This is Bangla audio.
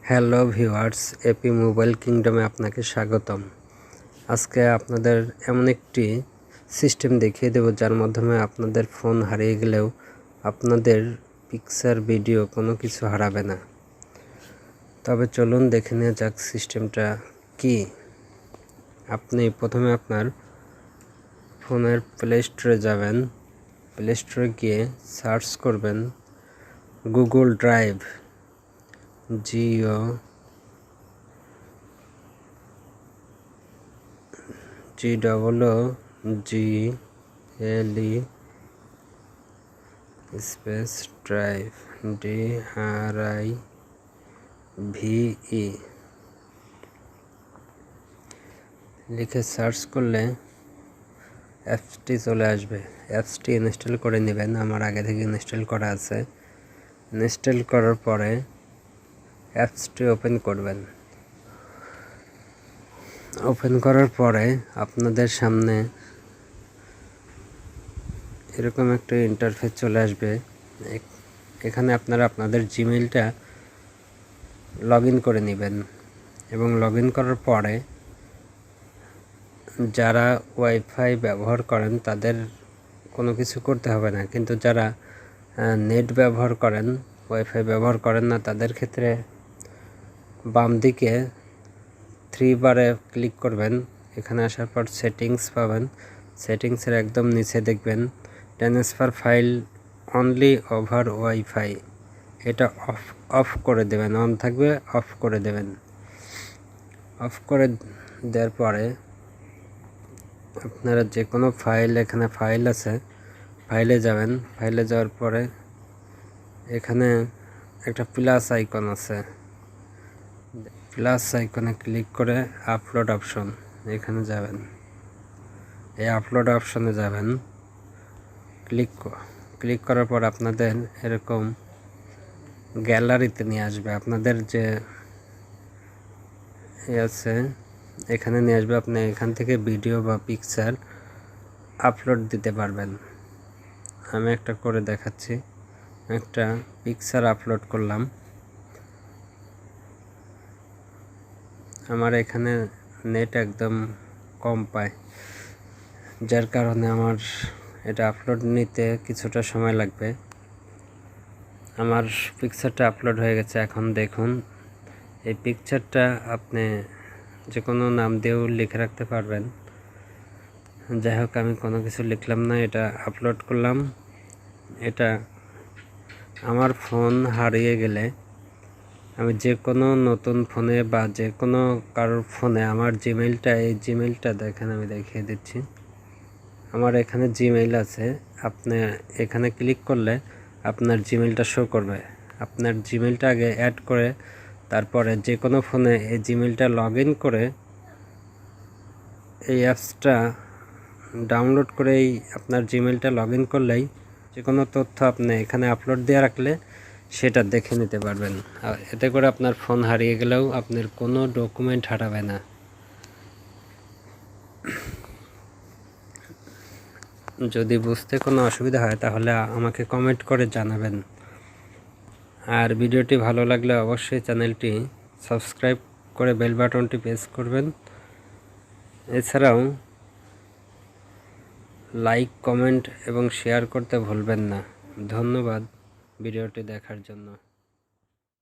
হ্যালো ভিউয়ার্স, এপি মোবাইল কিংডমে আপনাকে স্বাগতম। আজকে আপনাদের এমন একটি সিস্টেম দেখিয়ে দেব যার মাধ্যমে আপনাদের ফোন হারিয়ে গেলেও আপনাদের পিকচার ভিডিও কোনো কিছু হারাবে না। তবে চলুন দেখে নেওয়া যাক সিস্টেমটা কি। আপনি প্রথমে আপনার ফোনের প্লে স্টোরে যাবেন। প্লে স্টোরে গিয়ে সার্চ করবেন Google drive, GOOGLE space drive DRIVE লিখে সার্চ করলে অ্যাপসটি চলে আসবে। অ্যাপসটি ইনস্টল করে নেবেন। আমার আগে থেকে ইনস্টল করা আছে। ইনস্টল করার পরে অ্যাপসটি ওপেন করবেন। ওপেন করার পরে আপনাদের সামনে এরকম একটা ইন্টারফেস চলে আসবে। এখানে আপনারা আপনাদের জিমেইলটা লগ ইন করে নেবেন এবং লগ ইন করার পরে যারা ওয়াইফাই ব্যবহার করেন তাদের কোনো কিছু করতে হবে না, কিন্তু যারা নেট ব্যবহার করেন, ওয়াইফাই ব্যবহার করেন না, তাদের ক্ষেত্রে বাম দিকে 3 বারে ক্লিক করবেন। এখানে আসার পর সেটিংস পাবেন। সেটিংসের একদম নিচে দেখবেন transfer file only over wifi, এটা অফ করে দেবেন। অন থাকবে, অফ করে দেবেন। অফ করে দেওয়ার পরে আপনারা যে কোনো ফাইল, এখানে ফাইল আছে, ফাইলে যাবেন। ফাইলে যাওয়ার পরে এখানে একটা প্লাস আইকন আছে, প্লাস আইকনে ক্লিক করে আপলোড অপশন, এখানে যাবেন। এই আপলোড অপশনে যাবেন। ক্লিক করার পর আপনাদের এরকম গ্যালারিতে নিয়ে আসবে। আপনাদের যে আছে এখানে নিয়ে আসবে। আপনি এখান থেকে ভিডিও বা পিকচার আপলোড দিতে পারবেন। আমি একটা করে দেখাচ্ছি। একটা পিকচার আপলোড করলাম। আমার এখানে নেট একদম কম পায়, যার কারণে আমার এটা আপলোড নিতে কিছুটা সময় লাগবে। আমার পিকচারটা আপলোড হয়ে গেছে। এখন দেখুন, এই পিকচারটা আপনি যে কোনো নাম দিয়েও লিখে রাখতে পারবেন। যাই হোক, আমি কোনো কিছু লিখলাম না, এটা আপলোড করলাম। এটা আমার ফোন হারিয়ে গেলে আমি যে কোনো নতুন ফোনে বা যে কোনো কারোর ফোনে আমার জিমেইলটা, এই জিমেইলটা দেখেন, আমি দেখিয়ে দিচ্ছি। আমার এখানে জিমেইল আছে। আপনি এখানে ক্লিক করলে আপনার জিমেইলটা শো করবে। আপনার জিমেইলটা আগে অ্যাড করে তারপরে যে কোনো ফোনে এই জিমেইলটা লগ ইন করে এই অ্যাপসটা ডাউনলোড করেই আপনার জিমেইলটা লগ ইন করলেই যে কোনো তথ্য আপনি এখানে আপলোড দিয়ে রাখলে সেটা দেখে নিতে পারবেন। এতে করে আপনার ফোন হারিয়ে গেলেও আপনার কোনো ডকুমেন্ট হারাবে না। যদি বুঝতে কোনো অসুবিধা হয় তাহলে আমাকে কমেন্ট করে জানাবেন। আর ভিডিওটি ভালো লাগলে অবশ্যই চ্যানেলটি সাবস্ক্রাইব করে বেল বাটনটি প্রেস করবেন। এছাড়াও লাইক, কমেন্ট এবং শেয়ার করতে ভুলবেন না। ধন্যবাদ ভিডিওটি দেখার জন্য।